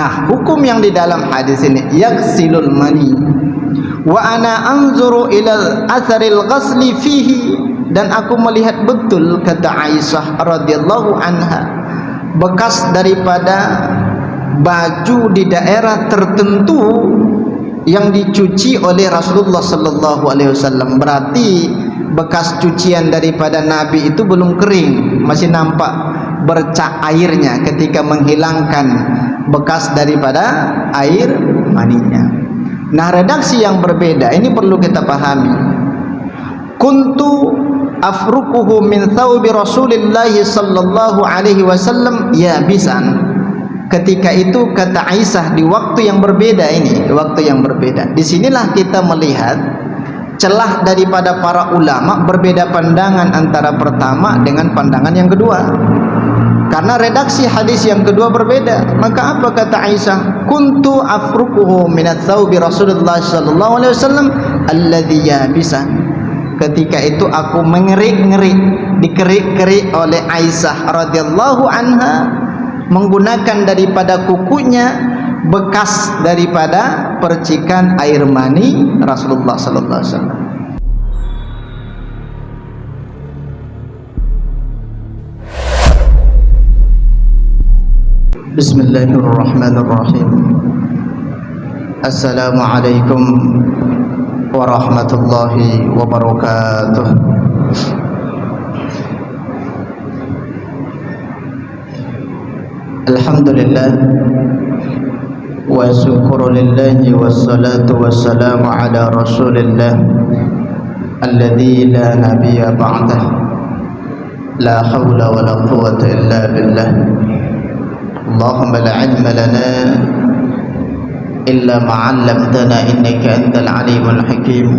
Nah, hukum yang di dalam hadis ini yaksilul mani wa ana anzuru ila atharil ghasli fihi, dan aku melihat betul, kata Aisyah radhiyallahu anha, bekas daripada baju di daerah tertentu yang dicuci oleh Rasulullah sallallahu alaihi wasallam. Berarti bekas cucian daripada Nabi itu belum kering, masih nampak bercak airnya ketika menghilangkan bekas daripada air maninya. Nah, redaksi yang berbeda ini perlu kita pahami. Kuntu afruquhu min thawbi Rasulillah sallallahu alaihi wasallam yabisan. Ketika itu, kata Aisyah, di waktu yang berbeda ini, waktu yang berbeda. Disinilah kita melihat celah daripada para ulama berbeda pandangan antara pertama dengan pandangan yang kedua. Karena redaksi hadis yang kedua berbeda. Maka apa kata Aisyah? Kuntu afruquhu min thawbi Rasulullah sallallahu alaihi wasallam alladhi yabisan. Ketika itu aku mengerik-ngerik, dikerik-kerik oleh Aisyah radhiyallahu anha, menggunakan daripada kukunya bekas daripada percikan air mani Rasulullah sallallahu alaihi wasallam. Bismillahirrahmanirrahim. Assalamualaikum warahmatullahi wabarakatuh. Alhamdulillah wa syukurulillahi wassalatu wassalamu ala rasulillah alladhi la nabiyya ba'dah, la hawla wa la quwwata illa billah. Allahumma la ilma lana illa ma 'allamtana innaka antal alimul hakim.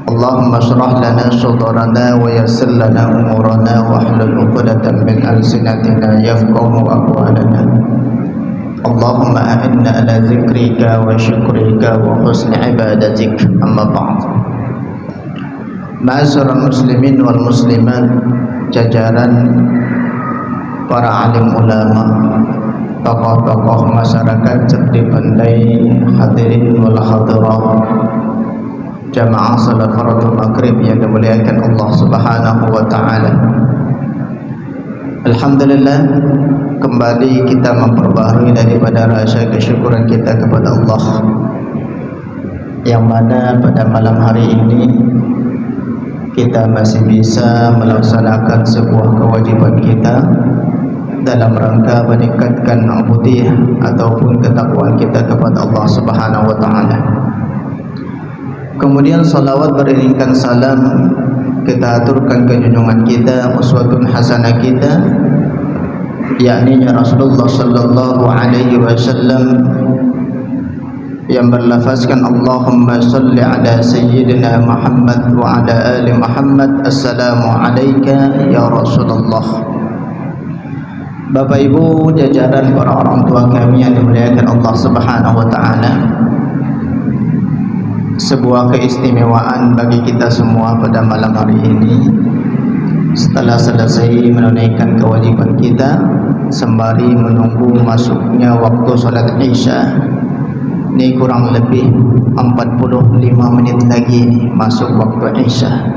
Allahumma shrah lana sudurana wa yassir lana umurana wa hlul 'uqdatan min alsinatina yafqahu aqwalana. Allahumma a'inna ala zikrika wa syukrika wa husni ibadatik. Amma ba'd. Ma'asyiral muslimin wal muslimat, jajaran para alim ulama, tokoh-tokoh masyarakat cerdik pandai, hadirin wal hadirat, jamaah salat fardhu maghrib yang dimuliakan Allah Subhanahu wa taala. Alhamdulillah, kembali kita memperbaharui daripada rasa kesyukuran kita kepada Allah, yang mana pada malam hari ini kita masih bisa melaksanakan sebuah kewajiban kita dalam rangka meningkatkan ubudiyah ataupun ketakwaan kita kepada Allah Subhanahu wa taala. Kemudian salawat beriringkan salam kita aturkan ke junjungan kita, uswatun hasanah kita, yakni Rasulullah sallallahu alaihi wasallam, yang berlafazkan Allahumma salli ala sayyidina Muhammad wa ala ali Muhammad. Assalamu alayka ya Rasulullah. Bapak Ibu, jajaran para orang tua kami yang dimuliakan Allah Subhanahu wa taala, sebuah keistimewaan bagi kita semua pada malam hari ini, setelah selesai menunaikan kewajiban kita sembari menunggu masuknya waktu salat Isya. Ini kurang lebih 45 menit lagi nih masuk waktu Isya.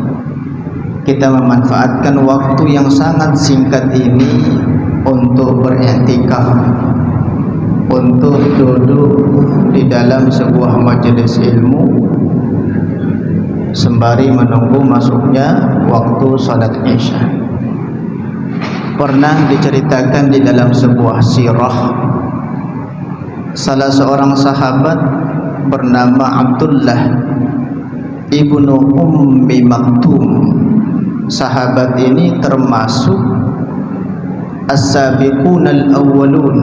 Kita memanfaatkan waktu yang sangat singkat ini untuk beriktikaf, untuk duduk di dalam sebuah majelis ilmu sembari menunggu masuknya waktu salat Isya. Pernah diceritakan di dalam sebuah sirah, salah seorang sahabat bernama Abdullah ibnu Ummi Maktum. Sahabat ini termasuk as-sabiqun al-awwalun,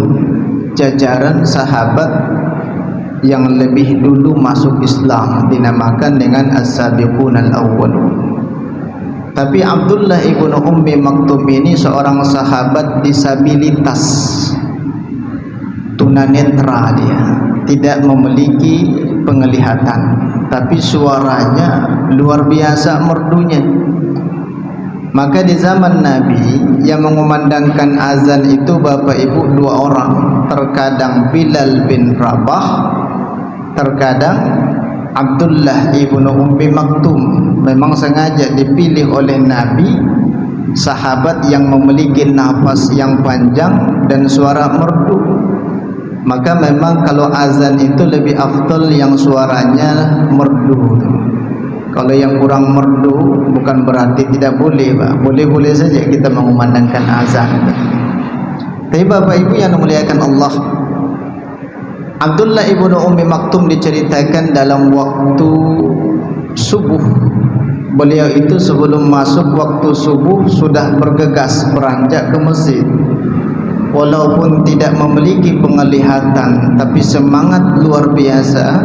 jajaran sahabat yang lebih dulu masuk Islam, dinamakan dengan as-sabiqun al-awwalun. Tapi Abdullah ibnu Ummi Maktum ini seorang sahabat disabilitas, tunanetra, dia tidak memiliki penglihatan, tapi suaranya luar biasa merdunya. Maka di zaman Nabi yang mengumandangkan azan itu bapak ibu dua orang, terkadang Bilal bin Rabah, terkadang Abdullah ibnu Ummi Maktum. Memang sengaja dipilih oleh Nabi sahabat yang memiliki nafas yang panjang dan suara merdu. Maka memang kalau azan itu lebih afdal yang suaranya merdu. Kalau yang kurang merdu bukan berarti tidak boleh, Pak. Boleh-boleh saja kita mengumandangkan azan. Tapi Bapak Ibu yang dimuliakan Allah, Abdullah ibnu Ummi Maktum diceritakan dalam waktu subuh. Beliau itu sebelum masuk waktu subuh sudah bergegas beranjak ke masjid. Walaupun tidak memiliki penglihatan, tapi semangat luar biasa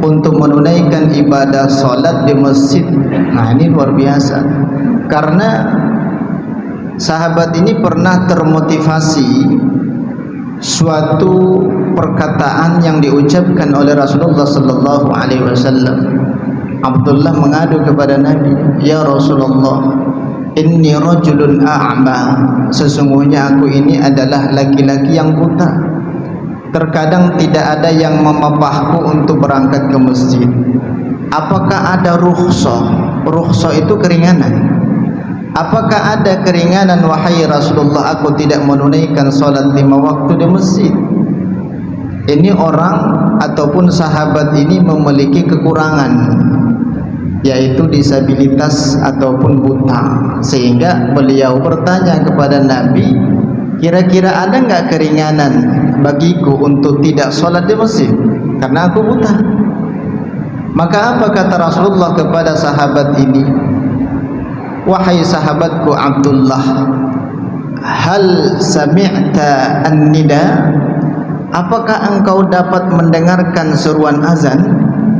untuk menunaikan ibadah solat di masjid. Nah, ini luar biasa. Karena sahabat ini pernah termotivasi suatu perkataan yang diucapkan oleh Rasulullah sallallahu alaihi wasallam. Abdullah mengadu kepada Nabi, "Ya Rasulullah, inni rajulun a'ma." Sesungguhnya aku ini adalah laki-laki yang buta. Terkadang tidak ada yang memapahku untuk berangkat ke masjid. Apakah ada rukhsah? Rukhsah itu keringanan. Apakah ada keringanan wahai Rasulullah aku tidak menunaikan salat 5 waktu di masjid? Ini orang ataupun sahabat ini memiliki kekurangan, yaitu disabilitas ataupun buta, sehingga beliau bertanya kepada Nabi, kira-kira ada enggak keringanan bagiku untuk tidak sholat di masjid karena aku buta? Maka apa kata Rasulullah kepada sahabat ini? Wahai sahabatku Abdullah, hal sami'ta an-nida? Apakah engkau dapat mendengarkan seruan azan?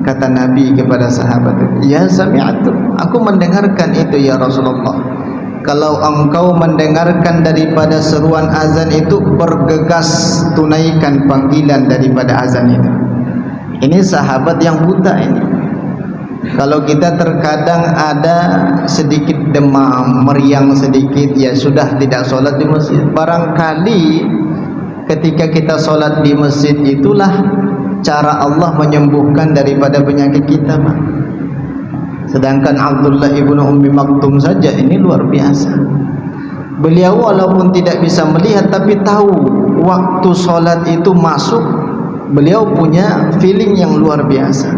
Kata Nabi kepada sahabat, ya sami'tu, aku mendengarkan itu ya Rasulullah. Kalau engkau mendengarkan daripada seruan azan itu, bergegas tunaikan panggilan daripada azan itu. Ini sahabat yang buta ini. Kalau kita terkadang ada sedikit demam, meriang sedikit, ya sudah tidak sholat di masjid. Barangkali ketika kita sholat di masjid itulah cara Allah menyembuhkan daripada penyakit kita, Pak. Sedangkan Abdullah ibnu Ummi Maktum saja ini luar biasa. Beliau walaupun tidak bisa melihat tapi tahu waktu sholat itu masuk. Beliau punya feeling yang luar biasa.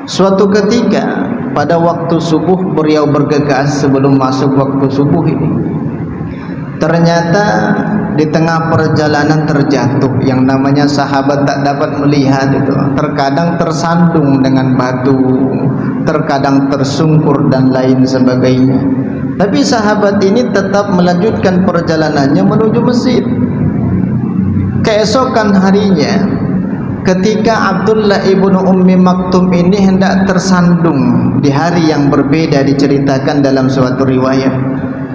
Suatu ketika pada waktu subuh beliau bergegas sebelum masuk waktu subuh ini. Ternyata di tengah perjalanan terjatuh, yang namanya sahabat tak dapat melihat itu. Terkadang tersandung dengan batu, terkadang tersungkur dan lain sebagainya. Tapi sahabat ini tetap melanjutkan perjalanannya menuju masjid. Keesokan harinya, ketika Abdullah ibnu Ummi Maktum ini hendak tersandung di hari yang berbeda diceritakan dalam suatu riwayat,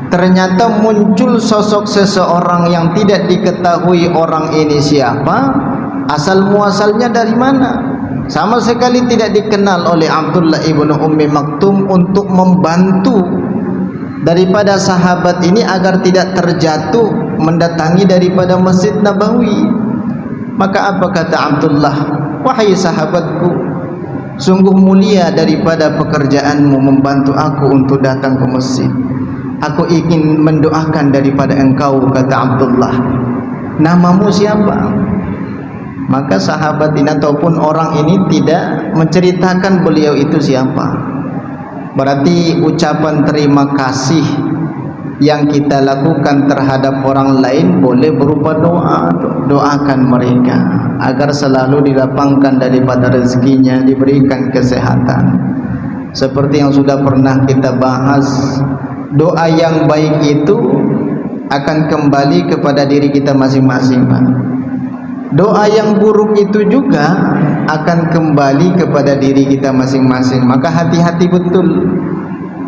ternyata muncul sosok seseorang yang tidak diketahui orang ini siapa, asal muasalnya dari mana. Sama sekali tidak dikenal oleh Abdullah ibnu Ummi Maktum untuk membantu daripada sahabat ini agar tidak terjatuh mendatangi daripada Masjid Nabawi. Maka apa kata Abdullah? Wahai sahabatku, sungguh mulia daripada pekerjaanmu membantu aku untuk datang ke masjid. Aku ingin mendoakan daripada engkau, kata Abdullah. Namamu siapa? Maka sahabat ini ataupun orang ini tidak menceritakan beliau itu siapa. Berarti ucapan terima kasih yang kita lakukan terhadap orang lain boleh berupa doa. Doakan mereka agar selalu dilapangkan daripada rezekinya, diberikan kesehatan. Seperti yang sudah pernah kita bahas, doa yang baik itu akan kembali kepada diri kita masing-masing. Doa yang buruk itu juga akan kembali kepada diri kita masing-masing. Maka hati-hati betul.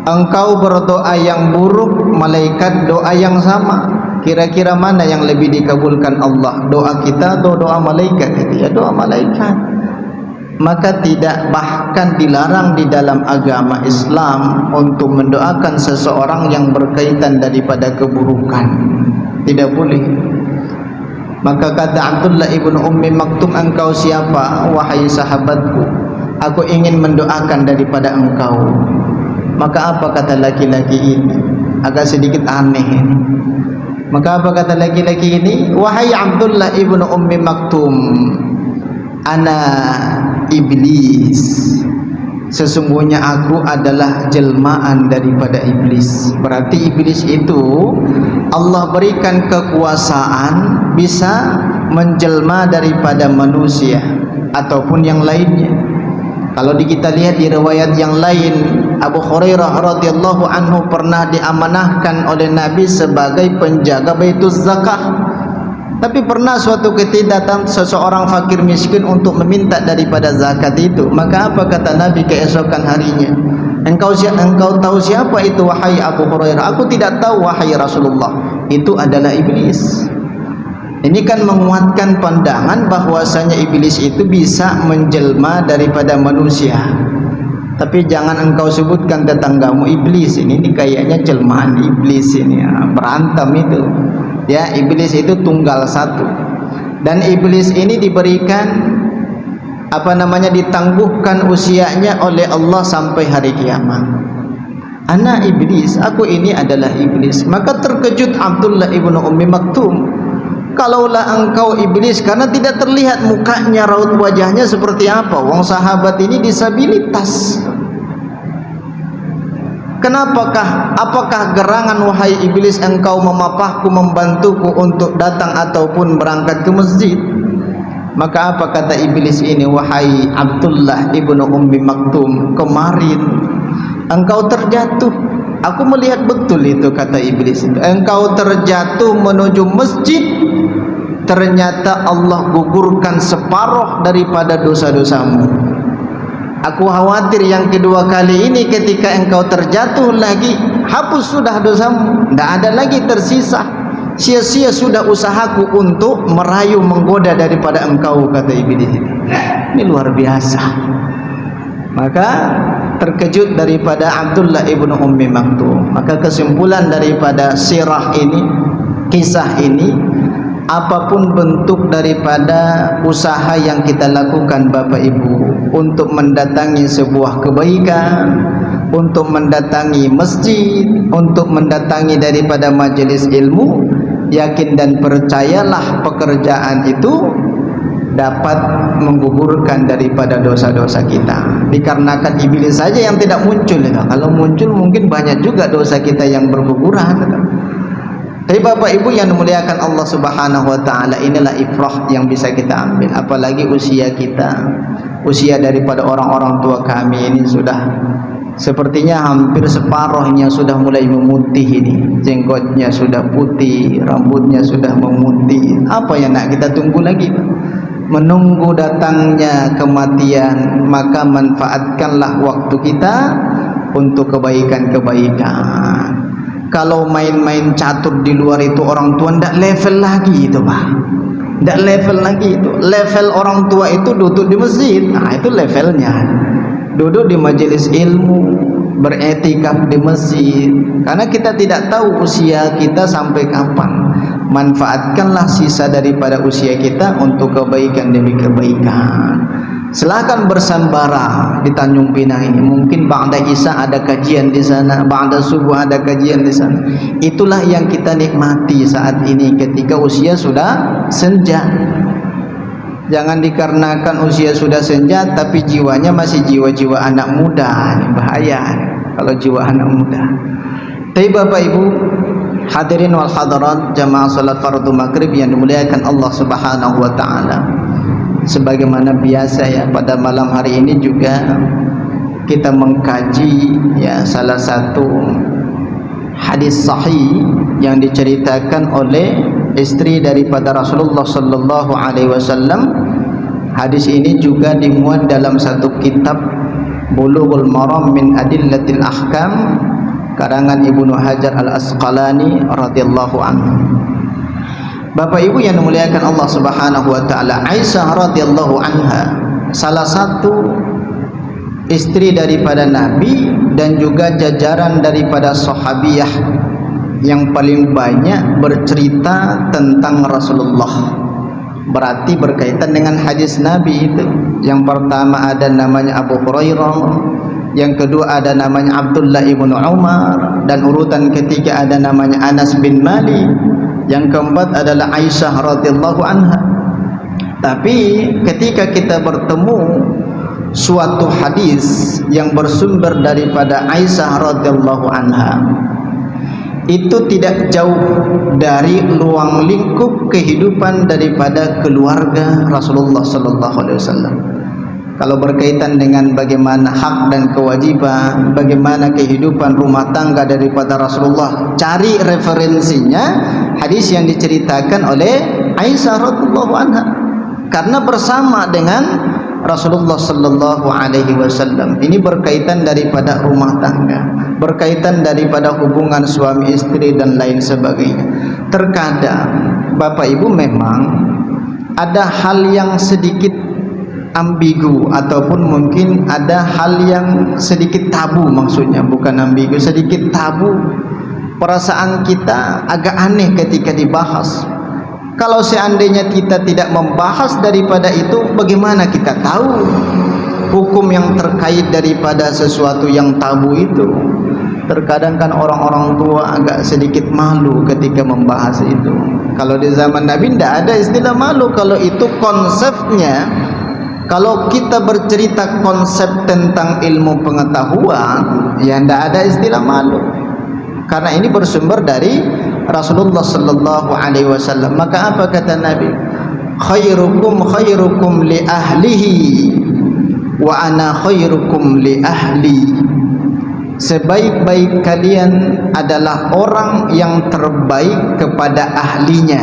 Engkau berdoa yang buruk, malaikat doa yang sama. Kira-kira mana yang lebih dikabulkan Allah? Doa kita atau doa malaikat? Ya doa malaikat. maka tidak, bahkan dilarang di dalam agama Islam untuk mendoakan seseorang yang berkaitan daripada keburukan. Tidak boleh. Maka kata Abdullah ibnu Ummi Maktum, engkau siapa wahai sahabatku? Aku ingin mendoakan daripada engkau. Maka apa kata laki-laki ini? Agak sedikit aneh ini. Maka apa kata laki-laki ini? Wahai Abdullah ibnu Ummi Maktum, ana iblis. Sesungguhnya aku adalah jelmaan daripada iblis. Berarti iblis itu Allah berikan kekuasaan bisa menjelma daripada manusia ataupun yang lainnya. Kalau kita lihat di riwayat yang lain, Abu Hurairah radhiyallahu anhu pernah diamanahkan oleh Nabi sebagai penjaga Baituz Zakah. Tapi pernah suatu ketika datang seseorang fakir miskin untuk meminta daripada zakat itu. Maka apa kata Nabi keesokan harinya? Engkau tahu siapa itu wahai Abu Hurairah? Aku tidak tahu wahai Rasulullah. Itu adalah iblis. Ini kan menguatkan pandangan bahwasanya iblis itu bisa menjelma daripada manusia. Tapi jangan engkau sebutkan tetanggamu iblis. Ini kayaknya jelmaan iblis ini ya. Berantem itu. Ya, iblis itu tunggal satu. Dan iblis ini diberikan ditangguhkan usianya oleh Allah sampai hari kiamat. Ana iblis, aku ini adalah iblis. Maka terkejut Abdullah ibnu Ummi Maktum. Kalaulah engkau iblis, karena tidak terlihat mukanya, raut wajahnya seperti apa. Wong sahabat ini disabilitas. Kenapakah? Apakah gerangan wahai iblis engkau memapahku, membantuku untuk datang ataupun berangkat ke masjid? Maka apa kata iblis ini? Wahai Abdullah ibnu Ummi Maktum, kemarin engkau terjatuh. Aku melihat betul itu, kata iblis itu. Engkau terjatuh menuju masjid. Ternyata Allah gugurkan separuh daripada dosa-dosamu. Aku khawatir yang kedua kali ini ketika engkau terjatuh lagi, hapus sudah dosamu, tidak ada lagi tersisa. Sia-sia sudah usahaku untuk merayu menggoda daripada engkau, kata iblis ini. Ini luar biasa. Maka terkejut daripada Abdullah ibnu Ummi Maktum. Maka kesimpulan daripada sirah ini, kisah ini, apapun bentuk daripada usaha yang kita lakukan Bapak Ibu untuk mendatangi sebuah kebaikan, untuk mendatangi masjid, untuk mendatangi daripada majelis ilmu, yakin dan percayalah pekerjaan itu dapat menggugurkan daripada dosa-dosa kita. Dikarenakan iblis saja yang tidak muncul. Kalau muncul mungkin banyak juga dosa kita yang berguguran. Tapi Bapak Ibu yang dimuliakan Allah Subhanahu wa taala, inilah ifrah yang bisa kita ambil. Apalagi usia kita, usia daripada orang-orang tua kami ini sudah sepertinya hampir separuhnya sudah mulai memutih ini. Jenggotnya sudah putih, rambutnya sudah memutih. Apa yang nak kita tunggu lagi? Menunggu datangnya kematian, maka manfaatkanlah waktu kita untuk kebaikan-kebaikan. Kalau main-main catur di luar itu orang tua tidak level lagi itu Pak, tidak level lagi itu. Level orang tua itu duduk di masjid, nah itu levelnya. Duduk di majelis ilmu, beretikaf di masjid. Karena kita tidak tahu usia kita sampai kapan. Manfaatkanlah sisa daripada usia kita untuk kebaikan demi kebaikan. Silakan bersambara di Tanjung Pinang ini. Mungkin ba'da Isya ada kajian di sana, ba'da subuh ada kajian di sana. Itulah yang kita nikmati saat ini ketika usia sudah senja. Jangan dikarenakan usia sudah senja tapi jiwanya masih jiwa-jiwa anak muda. Ini bahaya kalau jiwa anak muda. Tapi Bapak Ibu hadirin wal hadirat jamaah salat fardu maghrib yang dimuliakan Allah Subhanahu wa taala. Sebagaimana biasa ya, pada malam hari ini juga kita mengkaji ya salah satu hadis sahih yang diceritakan oleh istri daripada Rasulullah sallallahu alaihi wasallam. Hadis ini juga dimuat dalam satu kitab Bulughul Maram min Adillatil Ahkam karangan Ibnu Hajar Al-Asqalani radhiyallahu anhu. Bapak Ibu yang dimuliakan Allah Subhanahu wa taala, Aisyah radhiyallahu anha salah satu istri daripada Nabi dan juga jajaran daripada sahabiyah yang paling banyak bercerita tentang Rasulullah. Berarti berkaitan dengan hadis Nabi itu. Yang pertama ada namanya Abu Hurairah, yang kedua ada namanya Abdullah ibnu Umar, dan urutan ketiga ada namanya Anas bin Malik, yang keempat adalah Aisyah radhiyallahu anha. Tapi ketika kita bertemu suatu hadis yang bersumber daripada Aisyah radhiyallahu anha, itu tidak jauh dari ruang lingkup kehidupan daripada keluarga Rasulullah sallallahu alaihi wasallam. Kalau berkaitan dengan bagaimana hak dan kewajiban, bagaimana kehidupan rumah tangga daripada Rasulullah, cari referensinya hadis yang diceritakan oleh Aisyah radhiyallahu anha, karena bersama dengan Rasulullah sallallahu alaihi wasallam. Ini berkaitan daripada rumah tangga, berkaitan daripada hubungan suami istri dan lain sebagainya. Terkadang Bapak Ibu memang ada hal yang sedikit ambigu, ataupun mungkin ada hal yang sedikit tabu, maksudnya bukan ambigu, sedikit tabu. Perasaan kita agak aneh ketika dibahas. Kalau seandainya kita tidak membahas daripada itu, bagaimana kita tahu hukum yang terkait daripada sesuatu yang tabu itu? Terkadang kan orang-orang tua agak sedikit malu ketika membahas itu. Kalau di zaman Nabi tidak ada istilah malu. Kalau itu konsepnya, kalau kita bercerita konsep tentang ilmu pengetahuan, ya tidak ada istilah malu, karena ini bersumber dari Rasulullah sallallahu alaihi wasallam. Maka apa kata Nabi? Khairukum khairukum li ahlihi wa ana khairukum li ahli. Sebaik-baik kalian adalah orang yang terbaik kepada ahlinya.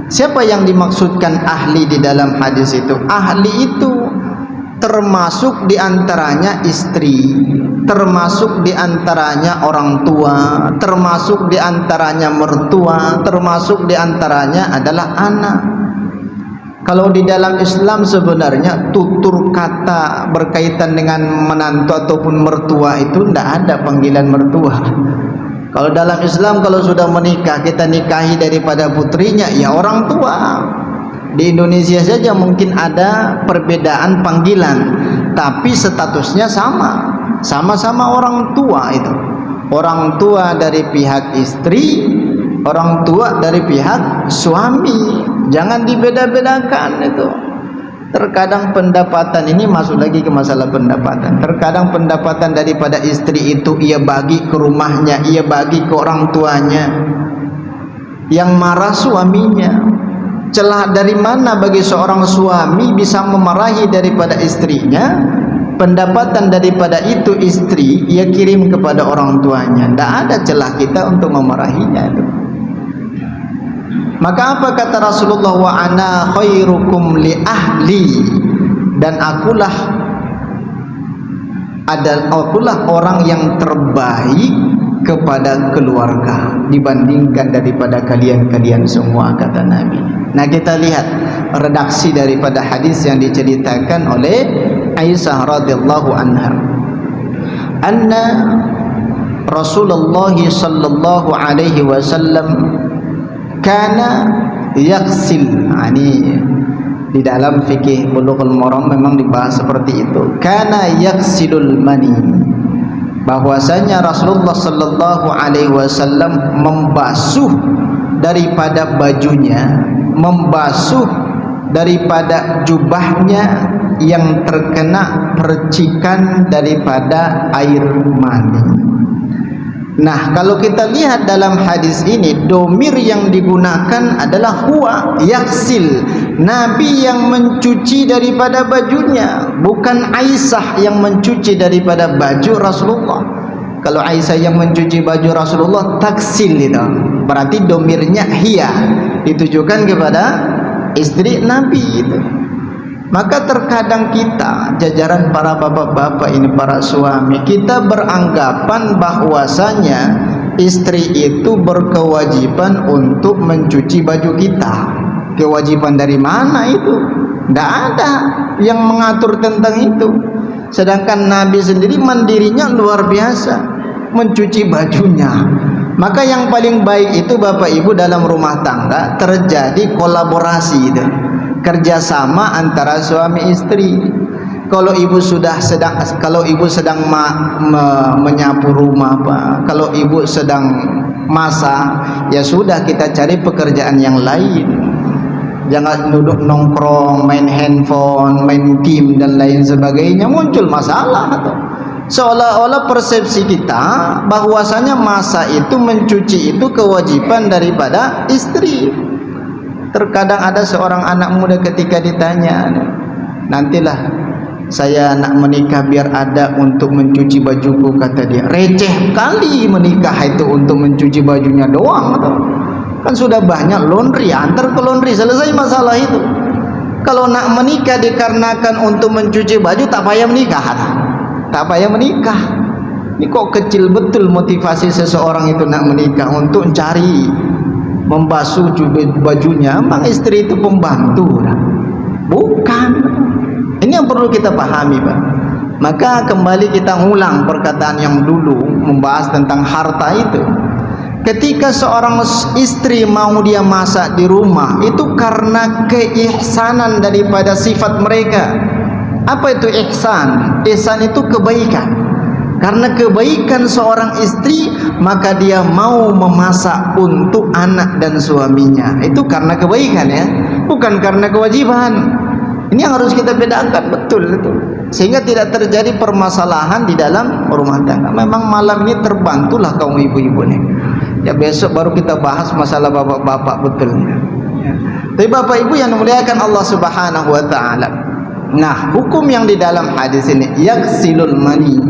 Siapa yang dimaksudkan ahli di dalam hadis itu? Ahli itu termasuk diantaranya istri, termasuk diantaranya orang tua, termasuk diantaranya mertua, termasuk diantaranya adalah anak. Kalau di dalam Islam sebenarnya tutur kata berkaitan dengan menantu ataupun mertua itu tidak ada panggilan mertua. Kalau dalam Islam, kalau sudah menikah, kita nikahi daripada putrinya, ya orang tua. Di Indonesia saja mungkin ada perbedaan panggilan, tapi statusnya sama, sama-sama orang tua itu. Orang tua dari pihak istri, orang tua dari pihak suami. Jangan dibeda-bedakan itu. Terkadang pendapatan ini masuk lagi ke masalah pendapatan. Terkadang pendapatan daripada istri itu ia bagi ke rumahnya, ia bagi ke orang tuanya. Yang marah suaminya. Celah dari mana bagi seorang suami bisa memarahi daripada istrinya? Pendapatan daripada itu istri ia kirim kepada orang tuanya. Tidak ada celah kita untuk memarahinya itu. Maka apa kata Rasulullah? Wa ana khairukum li ahli, dan akulah orang yang terbaik kepada keluarga dibandingkan daripada kalian semua, kata Nabi. Nah, kita lihat redaksi daripada hadis yang diceritakan oleh Aisyah radhiyallahu anha. Anna Rasulullah sallallahu alaihi wasallam kana yaksil. Ini di dalam fikih Bulughul Maram memang dibahas seperti itu. Kana yaksilul mani, bahwasanya Rasulullah sallallahu alaihi wasallam membasuh daripada bajunya, membasuh daripada jubahnya yang terkena percikan daripada air mani. Nah, kalau kita lihat dalam hadis ini, domir yang digunakan adalah huwa yaksil. Nabi yang mencuci daripada bajunya, bukan Aisyah yang mencuci daripada baju Rasulullah. Kalau Aisyah yang mencuci baju Rasulullah, taksil itu. Berarti domirnya hiya, ditujukan kepada istri Nabi itu. Maka terkadang kita, jajaran para bapak-bapak ini, para suami, kita beranggapan bahwasanya istri itu berkewajiban untuk mencuci baju kita. Kewajiban dari mana itu? Tidak ada yang mengatur tentang itu. Sedangkan Nabi sendiri mandirinya luar biasa, mencuci bajunya. Maka yang paling baik itu Bapak Ibu dalam rumah tangga terjadi kolaborasi itu, kerjasama antara suami istri. Kalau ibu sedang menyapu rumah, Pak, kalau ibu sedang masak, ya sudah kita cari pekerjaan yang lain. Jangan duduk nongkrong, main handphone, main game dan lain sebagainya, muncul masalah tuh. Seolah-olah persepsi kita bahwasanya masak itu, mencuci itu kewajiban daripada istri. Terkadang ada seorang anak muda ketika ditanya, nantilah saya nak menikah biar ada untuk mencuci bajuku, kata dia. Receh kali menikah itu untuk mencuci bajunya doang atau? Kan sudah banyak laundry, antar ke laundry, selesai masalah itu. Kalau nak menikah dikarenakan untuk mencuci baju, tak payah menikah, tak payah menikah. Ini kok kecil betul motivasi seseorang itu nak menikah, untuk cari membasuh bajunya. Emang istri itu pembantu? Bukan. Ini yang perlu kita pahami, Pak. Maka kembali kita ulang perkataan yang dulu membahas tentang harta itu. Ketika seorang istri mau dia masak di rumah, itu karena keihsanan daripada sifat mereka. Apa itu ihsan? Ihsan itu kebaikan. Karena kebaikan seorang istri, maka dia mau memasak untuk anak dan suaminya. Itu karena kebaikan, ya, bukan karena kewajiban. Ini yang harus kita bedakan betul itu, sehingga tidak terjadi permasalahan di dalam rumah tangga. Memang malam ini terbantulah kaum ibu-ibu nih. Ya, besok baru kita bahas masalah bapak-bapak betulnya. Ya. Tapi Bapak Ibu yang memuliakan Allah Subhanahu wa taala. Nah, hukum yang di dalam hadis ini, yaksilul mani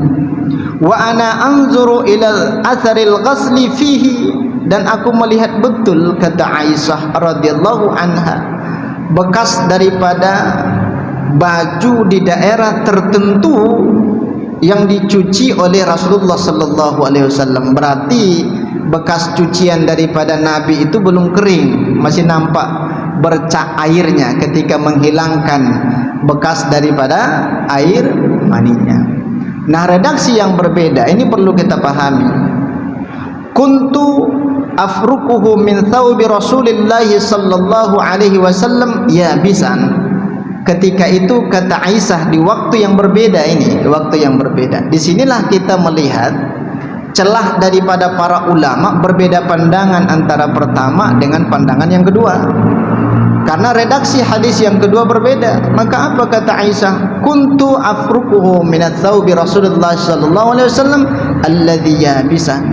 wa ana anzuru ila atharil ghasli fihi, dan aku melihat betul, kata Aisyah radhiyallahu anha, bekas daripada baju di daerah tertentu yang dicuci oleh Rasulullah sallallahu alaihi wasallam. Berarti bekas cucian daripada Nabi itu belum kering, masih nampak bercak airnya ketika menghilangkan bekas daripada air maninya. Nah, redaksi yang berbeda ini perlu kita pahami. Kuntu afruquhu min thawbi Rasulillah sallallahu alaihi wasallam yabisan. Ketika itu, kata Aisyah, di waktu yang berbeda ini, waktu yang berbeda. Disinilah kita melihat celah daripada para ulama berbeda pandangan antara pertama dengan pandangan yang kedua. Karena redaksi hadis yang kedua berbeda. Maka apa kata Aisyah? Kuntu afruquhu min thawbi Rasulillah sallallahu alaihi wasallam alladhi yabisan.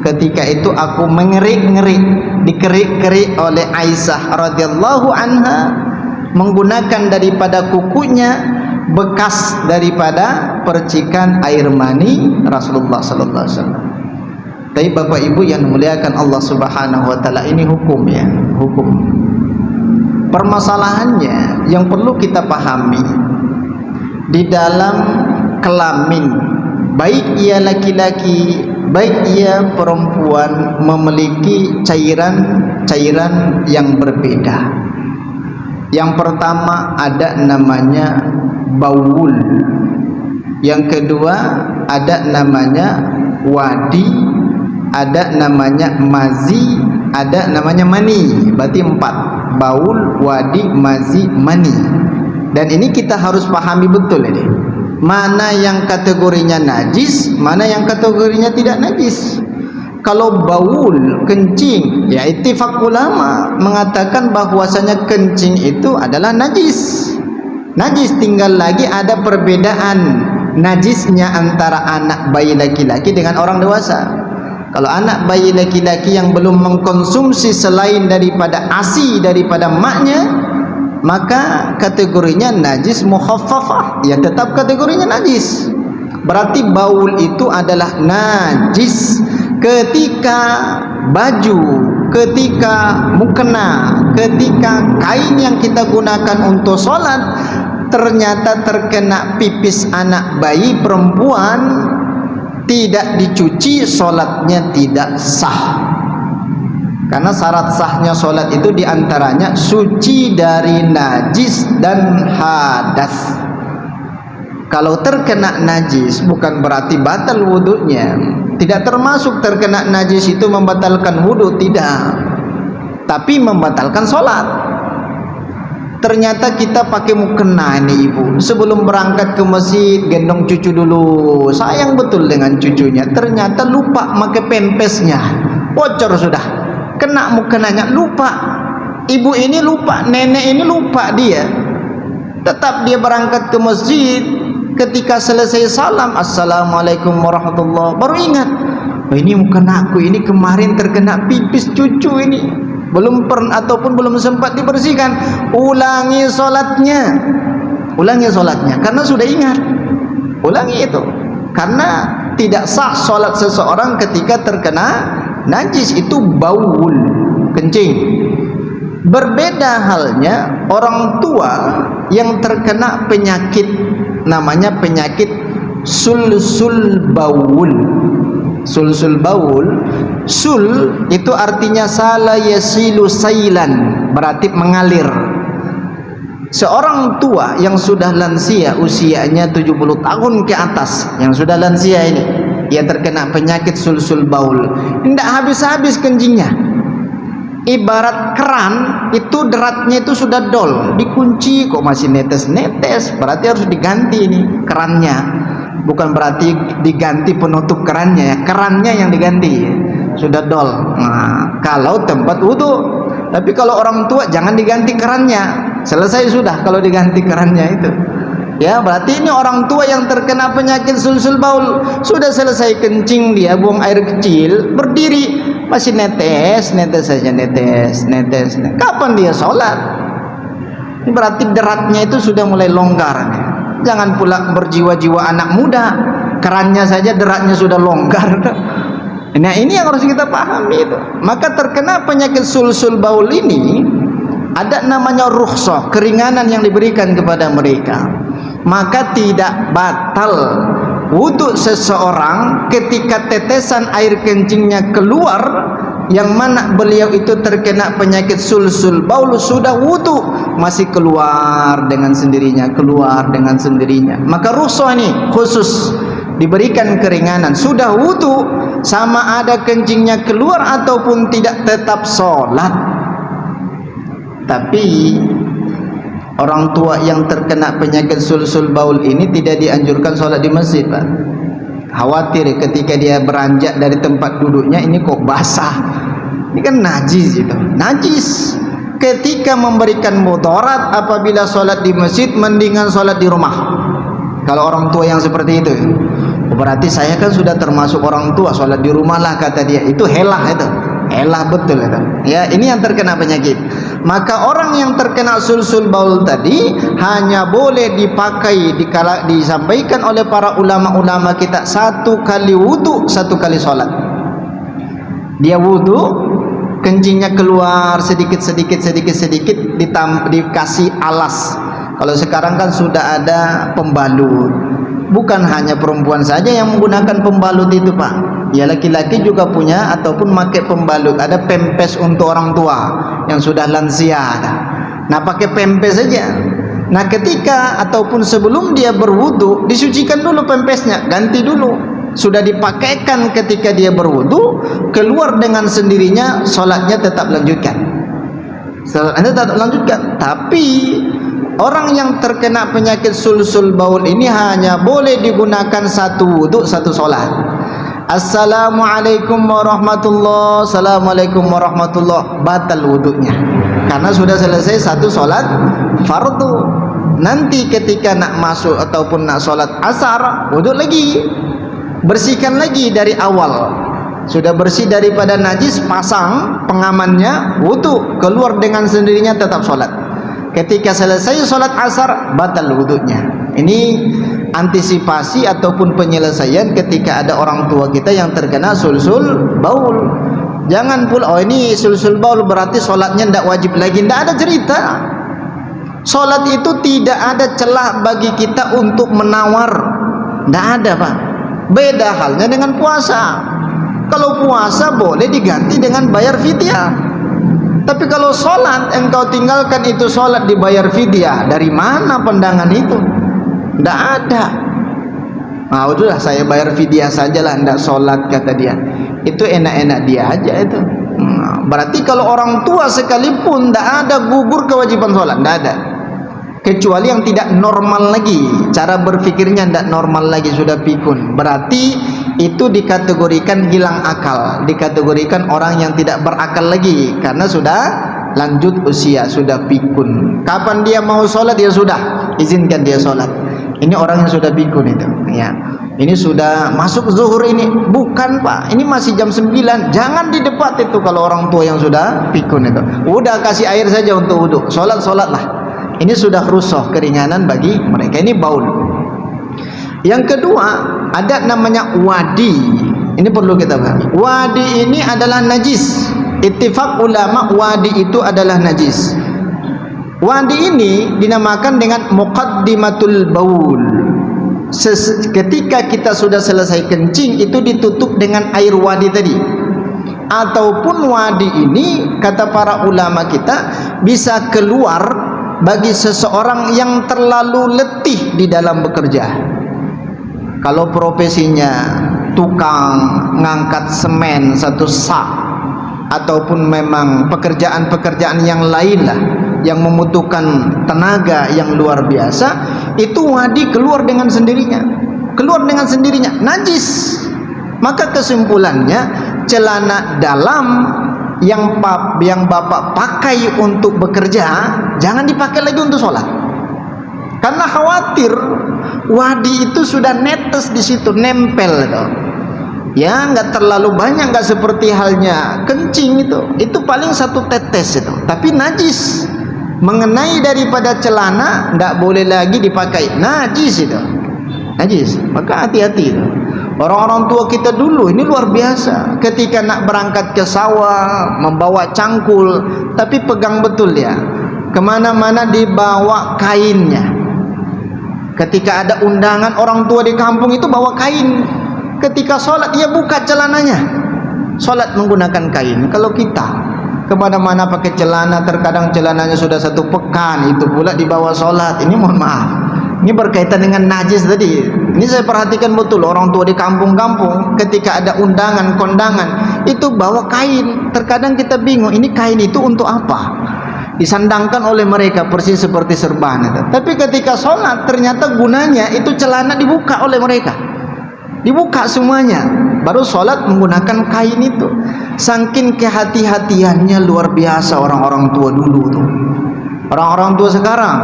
Ketika itu aku mengerik-ngerik, dikerik-kerik oleh Aisyah radhiyallahu anha, menggunakan daripada kukunya bekas daripada percikan air mani Rasulullah sallallahu alaihi wasallam. Tapi Bapak Ibu yang memuliakan Allah Subhanahu wa taala, ini hukum, ya, hukum. Permasalahannya yang perlu kita pahami, di dalam kelamin, baik ia laki-laki, baik ia perempuan, memiliki cairan-cairan yang berbeda. Yang pertama ada namanya baul, yang kedua ada namanya wadi, ada namanya mazi, ada namanya mani. Berarti 4: baul, wadi, mazi, mani. Dan ini kita harus pahami betul ini, mana yang kategorinya najis, mana yang kategorinya tidak najis. Kalau baul, kencing, ya ittifaq ulama mengatakan bahwasanya kencing itu adalah najis. Najis, tinggal lagi ada perbedaan najisnya antara anak bayi laki-laki dengan orang dewasa. Kalau anak bayi laki-laki yang belum mengkonsumsi selain daripada ASI daripada maknya, maka kategorinya najis mukhaffafah, ya tetap kategorinya najis. Berarti baul itu adalah najis ketika baju, ketika mukena, ketika kain yang kita gunakan untuk sholat ternyata terkena pipis anak bayi perempuan, tidak dicuci, sholatnya tidak sah. Karena syarat sahnya sholat itu diantaranya suci dari najis dan hadas. Kalau terkena najis bukan berarti batal wudunya. Tidak termasuk terkena najis itu membatalkan wudu, tidak, tapi membatalkan sholat. Ternyata kita pakai mukena ini ibu, sebelum berangkat ke masjid gendong cucu dulu, sayang betul dengan cucunya. Ternyata lupa pakai pempesnya, bocor sudah, kena mukenanya, lupa. Ibu ini lupa, nenek ini lupa, dia tetap dia berangkat ke masjid. Ketika selesai salam, assalamualaikum warahmatullahi, baru ingat, oh ini mukena aku, ini kemarin terkena pipis cucu ini, belum pernah ataupun belum sempat dibersihkan. Ulangi sholatnya, karena sudah ingat. Ulangi itu, karena tidak sah sholat seseorang ketika terkena najis, itu baul, kencing. Berbeda halnya orang tua yang terkena penyakit, namanya penyakit sulsul baul. Sulsul baul, sul itu artinya sala yasilu sailan, berarti mengalir. Seorang tua yang sudah lansia, usianya 70 tahun ke atas, yang sudah lansia ini, ia terkena penyakit sulsul baul, tidak habis-habis kencingnya. Ibarat keran itu, deratnya itu sudah dol, dikunci kok masih netes-netes, berarti harus diganti ini kerannya. Bukan berarti diganti penutup kerannya ya, kerannya yang diganti, sudah dol. Nah, kalau tempat wudu. Tapi kalau orang tua jangan diganti kerannya, selesai sudah kalau diganti kerannya itu. Ya, berarti ini orang tua yang terkena penyakit sulsul baul, sudah selesai kencing dia, buang air kecil, berdiri masih netes saja, netes. Kapan dia sholat? Ini berarti deratnya itu sudah mulai longgar. Jangan pula berjiwa-jiwa anak muda, kerannya saja deratnya sudah longgar. Nah, ini yang harus kita pahami itu. Maka terkena penyakit sulsul baul ini ada namanya rukhsah, keringanan yang diberikan kepada mereka. Maka tidak batal wudu seseorang ketika tetesan air kencingnya keluar, yang mana beliau itu terkena penyakit sulsul baul, sudah wudu masih keluar dengan sendirinya, maka rukhsah ini khusus diberikan keringanan. Sudah wudu, sama ada kencingnya keluar ataupun tidak, tetap sholat. Tapi orang tua yang terkena penyakit sulsul baul ini tidak dianjurkan sholat di masjid, Pak. Khawatir ketika dia beranjak dari tempat duduknya, ini kok basah, ini kan najis itu. Najis ketika memberikan mudarat apabila sholat di masjid, mendingan sholat di rumah. Kalau orang tua yang seperti itu, berarti saya kan sudah termasuk orang tua, sholat di rumah lah kata dia. Itu helah, itu helah betul itu. Ya, ini yang terkena penyakit. Maka orang yang terkena sulsul baul tadi hanya boleh dipakai, disampaikan oleh para ulama-ulama kita, 1 kali wudu, 1 kali sholat. Dia wudu, kencingnya keluar sedikit, dikasih alas. Kalau sekarang kan sudah ada pembalut. Bukan hanya perempuan saja yang menggunakan pembalut itu, Pak. Ya, laki-laki juga punya ataupun pakai pembalut. Ada pempes untuk orang tua yang sudah lansia. Nah, pakai pempes saja. Nah, ketika ataupun sebelum dia berwudu, disucikan dulu pempesnya, ganti dulu. Sudah dipakaikan ketika dia berwudu, keluar dengan sendirinya, sholatnya tetap lanjutkan. Tapi orang yang terkena penyakit sulsul baul ini hanya boleh digunakan 1 wudu, 1 sholat. Assalamualaikum warahmatullahi, assalamualaikum warahmatullahi, batal wudunya karena sudah selesai 1 sholat fardu. Nanti ketika nak masuk ataupun nak sholat asar, wudu lagi, bersihkan lagi dari awal. Sudah bersih daripada najis, pasang pengamannya, wudu, keluar dengan sendirinya, tetap sholat. Ketika selesai sholat asar, batal wudunya. Ini antisipasi ataupun penyelesaian ketika ada orang tua kita yang terkena sulsul baul. Jangan pula, oh ini sulsul baul berarti sholatnya tidak wajib lagi. Tidak ada cerita. Sholat itu tidak ada celah bagi kita untuk menawar. Tidak ada, Pak. Beda halnya dengan puasa. Kalau puasa boleh diganti dengan bayar fidyah. Tapi kalau sholat engkau tinggalkan itu sholat dibayar fidyah, dari mana pandangan itu? Tidak ada. Nah, udahlah saya bayar fidyah sajalah, tidak sholat, kata dia. Itu enak-enak dia aja itu. Berarti kalau orang tua sekalipun tidak ada gugur kewajiban sholat, tidak ada. Kecuali yang tidak normal lagi, cara berpikirnya tidak normal lagi, sudah pikun. Berarti itu dikategorikan hilang akal, dikategorikan orang yang tidak berakal lagi, karena sudah lanjut usia, sudah pikun. Kapan dia mau sholat, ya sudah, izinkan dia sholat. Ini orang yang sudah pikun itu, ya. Ini sudah masuk zuhur ini, bukan Pak, ini masih jam 9. Jangan didebat itu kalau orang tua yang sudah pikun itu. Udah kasih air saja untuk wudhu, sholatlah. Ini sudah rusuh, keringanan bagi mereka. Ini baul. Yang kedua, ada namanya wadi. Ini perlu kita pahami. Wadi ini adalah najis. Ittifaq ulama, wadi itu adalah najis. Wadi ini dinamakan dengan muqaddimatul baul. Ketika kita sudah selesai kencing, itu ditutup dengan air wadi tadi. Ataupun wadi ini, kata para ulama kita, bisa keluar bagi seseorang yang terlalu letih di dalam bekerja. Kalau profesinya tukang ngangkat semen satu sak, ataupun memang pekerjaan-pekerjaan yang lain lah yang membutuhkan tenaga yang luar biasa, itu wadi keluar dengan sendirinya, najis. Maka kesimpulannya, celana dalam yang bapak pakai untuk bekerja jangan dipakai lagi untuk sholat, karena khawatir wadi itu sudah netes di situ, nempel itu. Ya, nggak terlalu banyak, nggak seperti halnya kencing itu paling satu tetes itu, tapi najis, mengenai daripada celana, nggak boleh lagi dipakai, najis itu, najis. Maka hati-hati itu. Orang-orang tua kita dulu ini luar biasa, ketika nak berangkat ke sawah membawa cangkul, tapi pegang betul ya, kemana-mana dibawa kainnya. Ketika ada undangan orang tua di kampung itu bawa kain. Ketika sholat ia buka celananya, sholat menggunakan kain. Kalau kita kemana-mana pakai celana, terkadang celananya sudah 1 pekan, itu pula dibawa sholat. Ini mohon maaf, ini berkaitan dengan najis tadi. Ini saya perhatikan betul orang tua di kampung-kampung, ketika ada undangan, kondangan, itu bawa kain. Terkadang kita bingung, ini kain itu untuk apa? Disandangkan oleh mereka persis seperti serban itu. Tapi ketika sholat, ternyata gunanya itu celana dibuka oleh mereka, dibuka semuanya, baru sholat menggunakan kain itu. Saking kehati-hatiannya luar biasa orang-orang tua dulu tuh. Orang-orang tua sekarang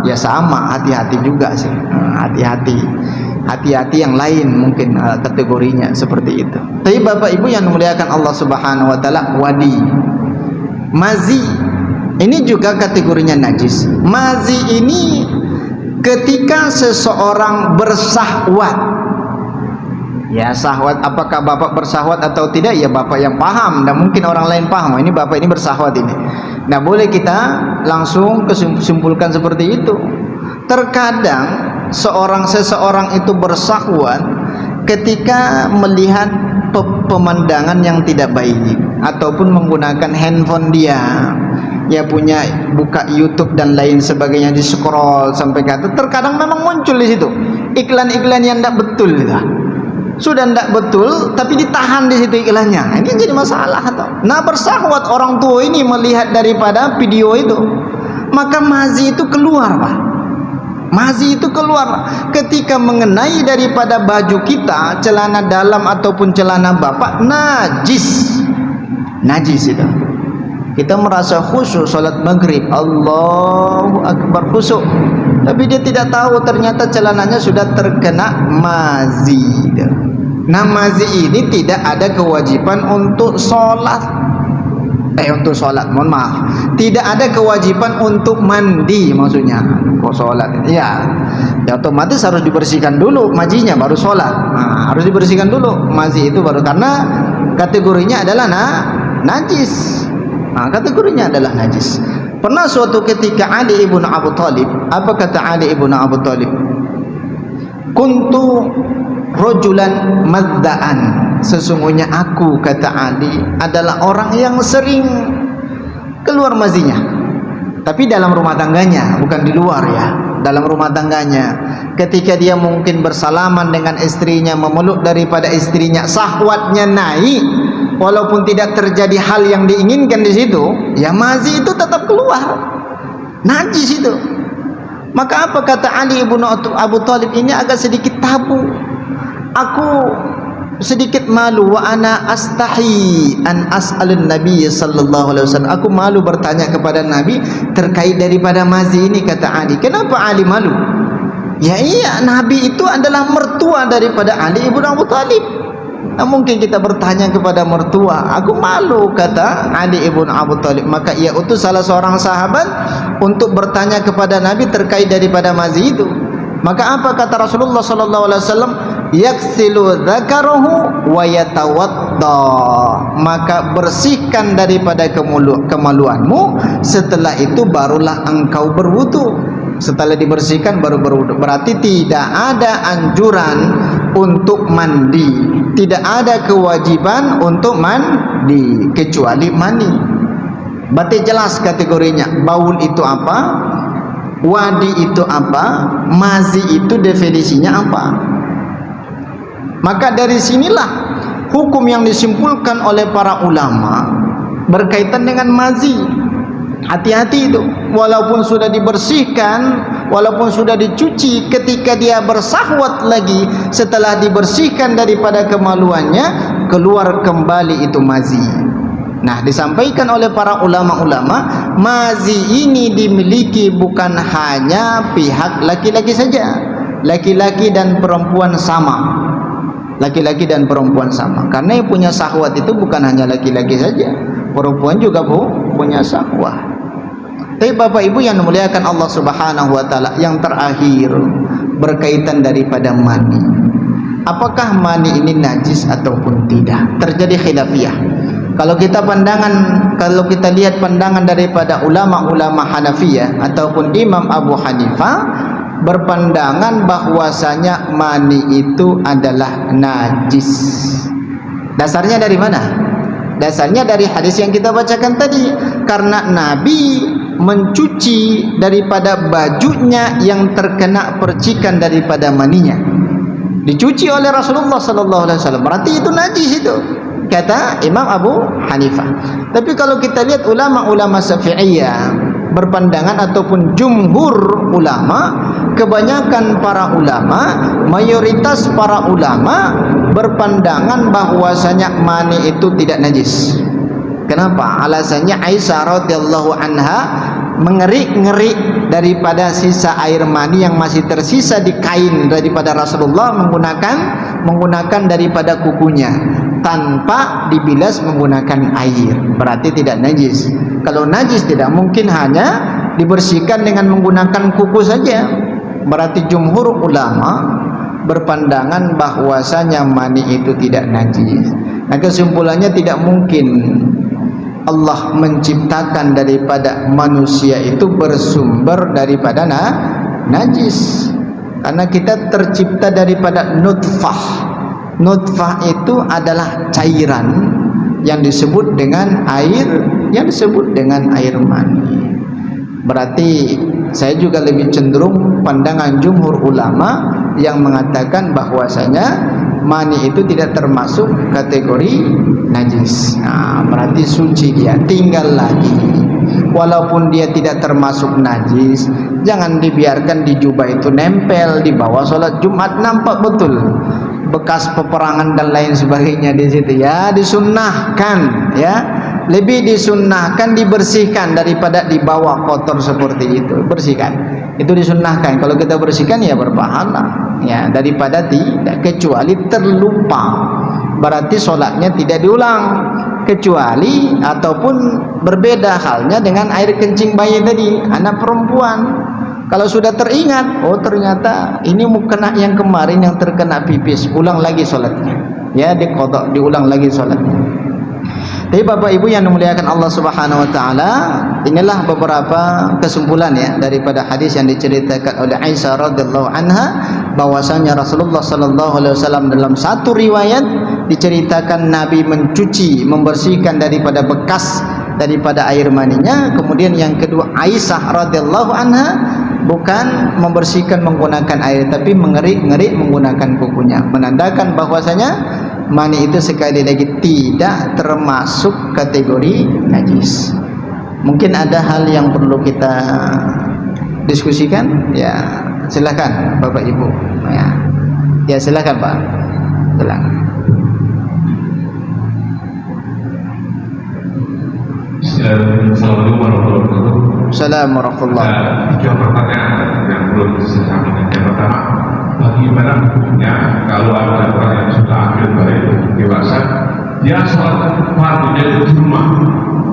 ya sama, hati-hati juga sih, hati-hati yang lain mungkin kategorinya seperti itu. Tapi Bapak Ibu yang memuliakan Allah Subhanahu wa taala, wadi, mazi ini juga kategorinya najis. Mazi ini ketika seseorang bersahwat. Ya, sahwat, apakah bapak bersahwat atau tidak, ya bapak yang paham, dan mungkin orang lain paham, ini bapak ini bersahwat ini. Nah, boleh kita langsung kesimpulkan seperti itu. Terkadang seseorang itu bersahwat ketika melihat pemandangan yang tidak baik, ataupun menggunakan handphone dia, ya punya buka YouTube dan lain sebagainya, di scroll sampai ke atas. Terkadang memang muncul di situ iklan-iklan yang tidak betul gitu. Sudah tidak betul, tapi ditahan di situ iklannya. Ini jadi masalah tuh. Nah, bersahwat orang tua ini melihat daripada video itu, maka mazi itu keluar, Pak. Mazi itu keluar ketika mengenai daripada baju kita, celana dalam ataupun celana bapak, najis. Najis itu. Kita merasa khusyuk salat maghrib, Allahu Akbar, khusyuk. Tapi dia tidak tahu ternyata celananya sudah terkena mazi. Nah, mazi ini tidak ada kewajiban untuk sholat. Untuk sholat, mohon maaf, tidak ada kewajiban untuk mandi, maksudnya. Kok sholat? Ya otomatis harus dibersihkan dulu majinya baru sholat. Nah, harus dibersihkan dulu mazi itu baru, karena kategorinya adalah najis. Nah, kategorinya adalah najis. Pernah suatu ketika Ali ibn Abu Thalib, apa kata Ali ibn Abu Thalib? Kuntu rojulan madda'an. sesungguhnya aku, kata Ali, adalah orang yang sering keluar mazinya, tapi dalam rumah tangganya, bukan di luar ya, dalam rumah tangganya. Ketika dia mungkin bersalaman dengan istrinya, memeluk daripada istrinya, syahwatnya naik, walaupun tidak terjadi hal yang diinginkan di situ, ya mazi itu tetap keluar, najis itu. Maka apa kata Ali ibn Abu Thalib ini agak sedikit tabu. Aku sedikit malu, wa ana astahi an as'alun nabi sallallahu alaihi wasallam. Aku malu bertanya kepada Nabi terkait daripada mazi ini, kata Ali. Kenapa Ali malu? Ya iya, Nabi itu adalah mertua daripada Ali ibn Abu Thalib. Nah, mungkin kita bertanya kepada mertua, aku malu, kata Ali ibn Abu Thalib. Maka ia utus salah seorang sahabat untuk bertanya kepada Nabi terkait daripada mazi itu. Maka apa kata Rasulullah sallallahu alaihi wasallam? Yaksilu dzakarahu wa yatawadda. Maka bersihkan daripada kemaluanmu, setelah itu barulah engkau berwudu. Setelah dibersihkan baru berwudu. Berarti tidak ada anjuran untuk mandi, tidak ada kewajiban untuk mandi kecuali mani. Berarti jelas kategorinya. Baul itu apa, wadi itu apa, mazi itu definisinya apa. Maka dari sinilah hukum yang disimpulkan oleh para ulama berkaitan dengan mazi. Hati-hati itu, walaupun sudah dibersihkan, walaupun sudah dicuci, ketika dia bersahwat lagi setelah dibersihkan daripada kemaluannya, keluar kembali itu mazi. Nah, disampaikan oleh para ulama-ulama, mazi ini dimiliki bukan hanya pihak laki-laki saja, laki-laki dan perempuan sama. Laki-laki dan perempuan sama, karena yang punya syahwat itu bukan hanya laki-laki saja, perempuan juga punya syahwat. Tapi Bapak Ibu yang memuliakan Allah Subhanahu wa taala, yang terakhir berkaitan daripada mani. Apakah mani ini najis ataupun tidak? Terjadi khilafiyah. Kalau kita lihat pandangan daripada ulama-ulama Hanafiyah ataupun Imam Abu Hanifah, berpandangan bahwasanya mani itu adalah najis. Dasarnya dari mana? Dasarnya dari hadis yang kita bacakan tadi. Karena Nabi mencuci daripada bajunya yang terkena percikan daripada maninya, dicuci oleh Rasulullah sallallahu alaihi wasallam. Berarti itu najis itu, kata Imam Abu Hanifah. Tapi kalau kita lihat ulama-ulama Syafi'iyah berpandangan, ataupun jumhur ulama, kebanyakan para ulama, mayoritas para ulama berpandangan bahwasanya mani itu tidak najis. Kenapa? Alasannya Aisyah radhiyallahu anha mengerik-ngerik daripada sisa air mani yang masih tersisa di kain daripada Rasulullah, menggunakan daripada kukunya tanpa dibilas menggunakan air. Berarti tidak najis. Kalau najis tidak mungkin hanya dibersihkan dengan menggunakan kuku saja. Berarti jumhur ulama berpandangan bahwasanya mani itu tidak najis. Nah, kesimpulannya tidak mungkin Allah menciptakan daripada manusia itu bersumber daripada najis. Karena kita tercipta daripada nutfah. Nutfah itu adalah cairan yang disebut dengan air, yang disebut dengan air mani. Berarti saya juga lebih cenderung pandangan jumhur ulama yang mengatakan bahwasanya mani itu tidak termasuk kategori najis. Nah, berarti suci dia. Tinggal lagi, walaupun dia tidak termasuk najis, jangan dibiarkan di jubah itu nempel di bawah sholat Jumat, nampak betul bekas peperangan dan lain sebagainya di situ. Ya, disunnahkan, ya, lebih disunnahkan dibersihkan daripada dibawa kotor seperti itu. Bersihkan, itu disunnahkan. Kalau kita bersihkan ya berpahala, ya, daripada tidak, kecuali terlupa. Berarti sholatnya tidak diulang, kecuali ataupun berbeda halnya dengan air kencing bayi tadi, anak perempuan. Kalau sudah teringat, oh ternyata ini mukena yang kemarin yang terkena pipis, ulang lagi sholatnya, ya, diqadha, diulang lagi sholatnya. Tapi Bapak Ibu yang dimuliakan Allah Subhanahu wa taala, inilah beberapa kesimpulan ya daripada hadis yang diceritakan oleh Aisyah radhiyallahu anha, bahwasanya Rasulullah sallallahu alaihi wasallam dalam satu riwayat diceritakan Nabi mencuci, membersihkan daripada bekas daripada air maninya. Kemudian yang kedua, Aisyah radhiyallahu anha bukan membersihkan menggunakan air, tapi mengerik-ngerik menggunakan kukunya, menandakan bahwasanya mani itu sekali lagi tidak termasuk kategori najis. Mungkin ada hal yang perlu kita diskusikan, ya silakan Bapak Ibu. Ya silakan Pak, silakan. Assalamualaikum warahmatullahi wabarakatuh. Assalamualaikum warahmatullahi wabarakatuh. Tiga pertanyaan yang perlu saya sampaikan. Yang pertama, bagaimana hukumnya kalau ada orang yang sudah ambil balik dewasa, dia sholat fardunya itu di rumah,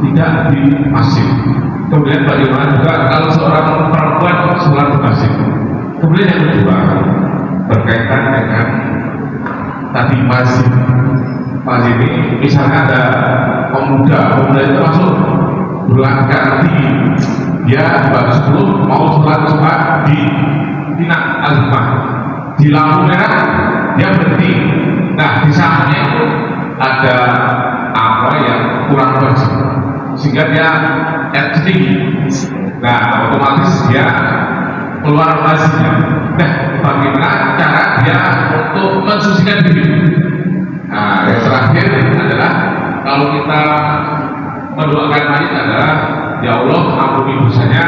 tidak di masjid. Kemudian bagaimana juga kalau seorang perempuan sholat di masjid. Kemudian yang kedua, berkaitan dengan tadi masjid ini, misalnya ada pemuda itu masuk bulan ganti, dia baru 10 mau sholat Jumat di Tina Azmah, di lampu merah dia berhenti. Nah di sampingnya itu ada apa yang kurang bersih sehingga dia edging. Nah otomatis dia keluar masjidnya. Nah bagaimana cara dia untuk mensucikan diri? Nah, yang terakhir adalah kalau kita mendoakan mayit adalah ya Allah ampuni dosanya,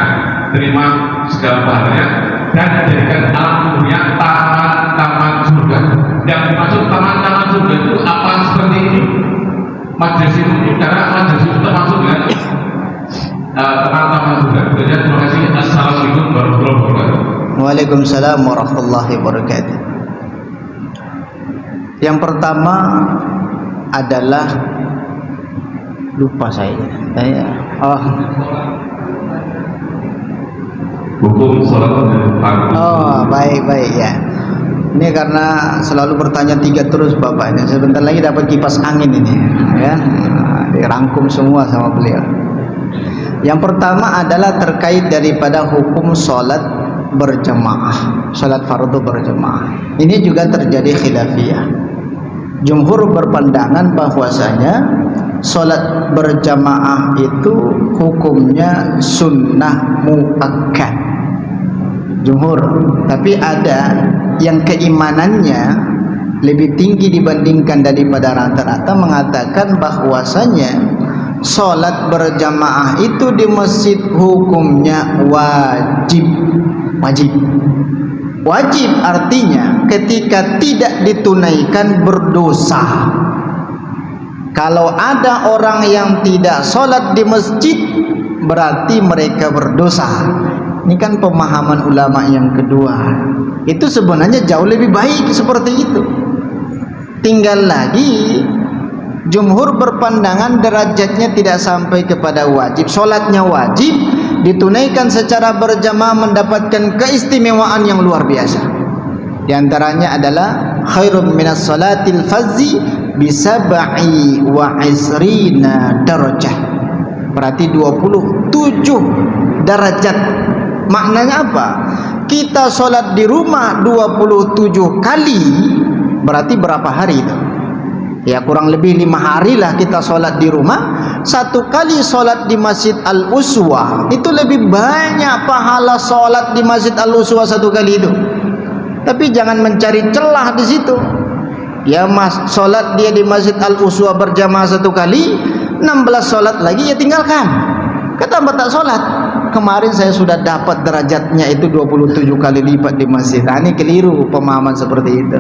terima segala pahalanya, dan jadikan alam kuburnya taman-taman surga. Yang dimaksud taman-taman surga itu apa seperti ini? Majelis itu, karena majelis itu termasuk dengan taman-taman surga. Terima kasih. Assalamualaikum warahmatullahi wabarakatuh. Waalaikumsalam warahmatullahi wabarakatuh. Yang pertama adalah lupa saya. Hukum sholat fardu. Oh, baik ya. Ini karena selalu bertanya tiga terus bapaknya. Sebentar lagi dapat kipas angin ini, ya. Dirangkum semua sama beliau. Yang pertama adalah terkait daripada hukum sholat berjamaah, sholat fardu berjamaah. Ini juga terjadi khilafiyah. Jumhur berpandangan bahwasanya sholat berjamaah itu hukumnya sunnah muakkad. Jumhur, tapi ada yang keimanannya lebih tinggi dibandingkan daripada rata-rata mengatakan bahwasanya sholat berjamaah itu di masjid hukumnya wajib. Wajib artinya ketika tidak ditunaikan berdosa. Kalau ada orang yang tidak sholat di masjid berarti mereka berdosa. Ini kan pemahaman ulama yang kedua. Itu sebenarnya jauh lebih baik seperti itu. Tinggal lagi jumhur berpandangan derajatnya tidak sampai kepada wajib. Sholatnya wajib, ditunaikan secara berjamaah mendapatkan keistimewaan yang luar biasa. Di antaranya adalah khairum minas salatil fazzi bisab'i wa isrina darajah. Berarti 27 derajat. Maknanya apa? Kita sholat di rumah 27 kali, berarti berapa hari itu? Ya kurang lebih 5 hari lah kita sholat di rumah. Satu kali sholat di Masjid Al-Uswah itu lebih banyak pahala sholat di Masjid Al-Uswah satu kali itu. Tapi jangan mencari celah di situ. Ya sholat dia di Masjid Al-Uswah berjamaah satu kali, 16 sholat lagi ya tinggalkan. Kenapa tak sholat? Kemarin saya sudah dapat derajatnya itu 27 kali lipat di masjid. Nah, ini keliru pemahaman seperti itu.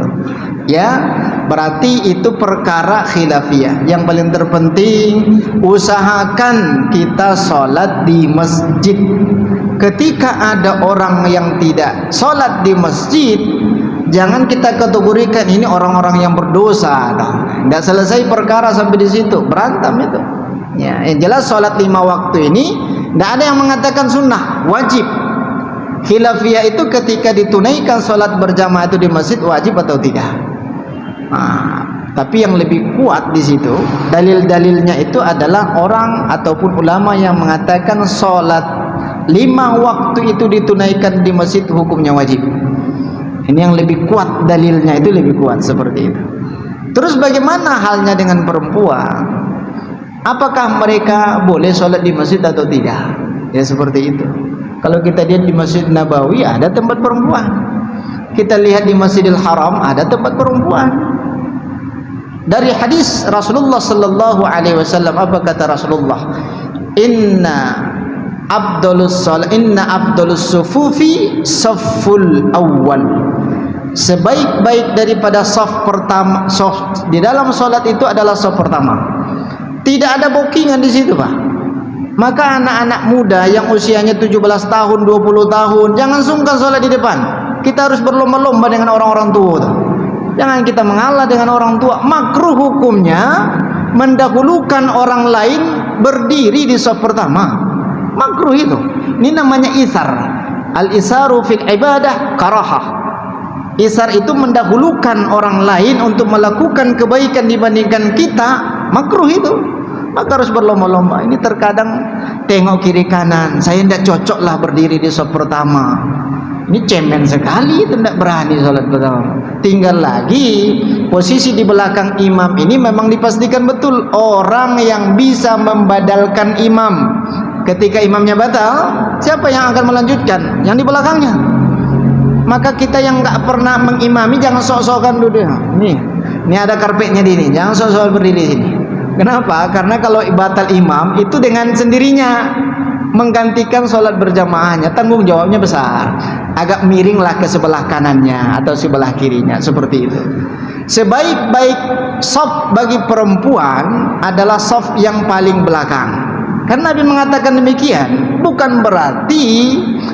Ya, berarti itu perkara khilafiyah. Yang paling terpenting usahakan kita sholat di masjid. Ketika ada orang yang tidak sholat di masjid, jangan kita kategorikan ini orang-orang yang berdosa. Tidak selesai perkara sampai di situ, berantem itu. Ya, yang jelas sholat 5 waktu ini tidak ada yang mengatakan sunnah, wajib. Khilafiyah itu ketika ditunaikan sholat berjamaah itu di masjid wajib atau tidak. Tapi yang lebih kuat di situ dalil-dalilnya itu adalah orang ataupun ulama yang mengatakan sholat 5 waktu itu ditunaikan di masjid hukumnya wajib. Ini yang lebih kuat dalilnya, itu lebih kuat seperti itu. Terus bagaimana halnya dengan perempuan? Apakah mereka boleh sholat di masjid atau tidak? Ya seperti itu. Kalau kita lihat di Masjid Nabawi ada tempat perempuan. Kita lihat di Masjidil Haram ada tempat perempuan. Dari hadis Rasulullah sallallahu alaihi wasallam, apa kata Rasulullah? Inna afdalus sufufi safful awwal. Sebaik-baik daripada saf pertama, saf di dalam salat itu adalah saf pertama. Tidak ada bookingan di situ, Pak. Maka anak-anak muda yang usianya 17 tahun, 20 tahun, jangan sungkan sholat di depan. Kita harus berlomba-lomba dengan orang-orang tua. Jangan kita mengalah dengan orang tua. Makruh hukumnya mendahulukan orang lain berdiri di saf pertama. Makruh itu. Ini namanya isar. Al-isaru fil ibadah karahah. Isar itu mendahulukan orang lain untuk melakukan kebaikan dibandingkan kita. Makruh itu. Maka harus berlomba-lomba. Ini terkadang tengok kiri kanan, saya tidak cocok lah berdiri di saf pertama. Ini cemen sekali, tidak berani sholat pertama. Tinggal lagi posisi di belakang imam ini memang dipastikan betul orang yang bisa membadalkan imam. Ketika imamnya batal, siapa yang akan melanjutkan? Yang di belakangnya. Maka kita yang nggak pernah mengimami jangan sok-sokan duduk. Ini ada karpetnya di sini, jangan sok-sokan berdiri di sini. Kenapa? Karena kalau batal imam itu dengan sendirinya menggantikan sholat berjamaahnya, tanggung jawabnya besar. Agak miringlah ke sebelah kanannya atau sebelah kirinya, seperti itu. Sebaik-baik shaf bagi perempuan adalah shaf yang paling belakang. Karena Nabi mengatakan demikian, bukan berarti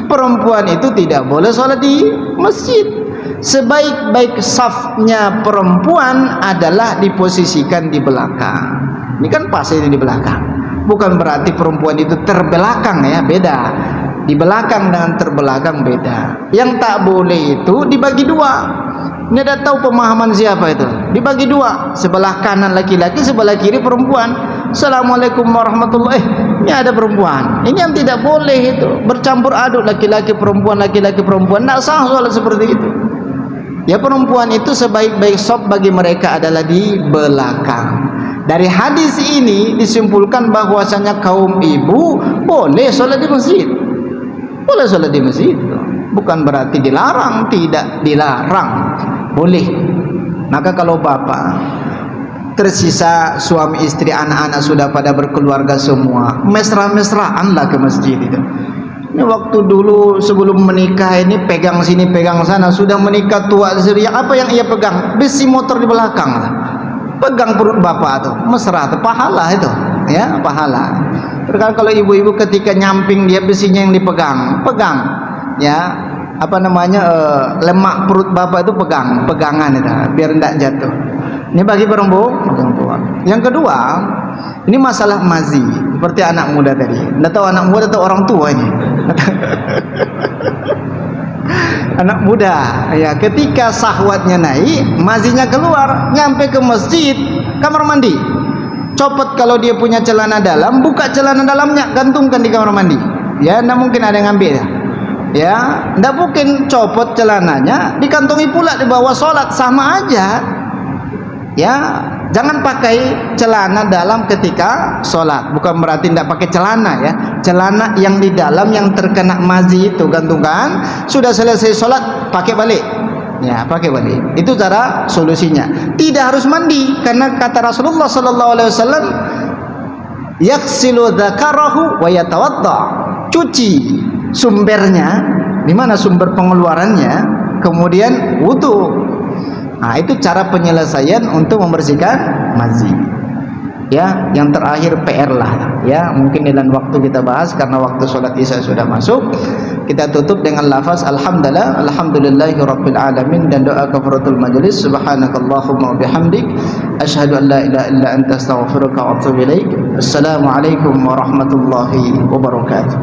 perempuan itu tidak boleh sholat di masjid. Sebaik-baik safnya perempuan adalah diposisikan di belakang. Ini kan pasti di belakang. Bukan berarti perempuan itu terbelakang, ya, beda. Di belakang dengan terbelakang beda. Yang tak boleh itu dibagi dua. Ini ada tahu pemahaman siapa itu? Dibagi dua. Sebelah kanan laki-laki, sebelah kiri perempuan. Assalamualaikum warahmatullahi. Ini ada perempuan. Ini yang tidak boleh itu. Bercampur aduk laki-laki perempuan, laki-laki perempuan. Tidak sah solat seperti itu. Ya, perempuan itu sebaik-baik shaf bagi mereka adalah di belakang. Dari hadis ini disimpulkan bahwasanya kaum ibu boleh sholat di masjid. Boleh sholat di masjid. Bukan berarti dilarang, tidak dilarang. Boleh. Maka kalau bapak tersisa suami istri anak-anak sudah pada berkeluarga semua, mesra-mesraanlah ke masjid itu. Ini waktu dulu sebelum menikah ini pegang sini pegang sana, sudah menikah tua ceria, apa yang ia pegang? Besi motor di belakang lah. Pegang perut bapak tuh, mesra tuh, pahala itu, ya, pahala. Terkadang kalau ibu-ibu ketika nyamping dia besinya yang dipegang, pegang, ya, apa namanya, lemak perut bapak itu pegangan itu, biar tidak jatuh. Ini bagi perempuan. Yang kedua, ini masalah mazi, seperti anak muda tadi. Tidak tahu anak muda atau orang tua ini. Anak muda, ya, ketika sahwatnya naik, mazinya keluar, nyampe ke masjid, kamar mandi, copot kalau dia punya celana dalam, buka celana dalamnya, gantungkan di kamar mandi. Ya, tidak mungkin ada yang ngambil, ya, tidak mungkin copot celananya, dikantongi pula di bawah sholat, sama aja. Ya, jangan pakai celana dalam ketika sholat. Bukan berarti tidak pakai celana, ya. Celana yang di dalam yang terkena mazi itu gantungkan. Sudah selesai sholat, pakai balik. Ya, pakai balik. Itu cara solusinya. Tidak harus mandi, karena kata Rasulullah sallallahu alaihi wasallam, yaghsilu dzakarahu wa yatawadda. Cuci sumbernya, di mana sumber pengeluarannya, kemudian wudu. Nah, itu cara penyelesaian untuk membersihkan mazi. Ya, yang terakhir PR lah, ya, mungkin di lain waktu kita bahas karena waktu sholat isya sudah masuk. Kita tutup dengan lafaz alhamdulillah, alhamdulillahirabbil alamin, dan doa kafaratul majelis. Subhanakallahumma wa bihamdik, asyhadu an la ilaha illa anta, astaghfiruka wa atubu ilaik. Assalamualaikum warahmatullahi wabarakatuh.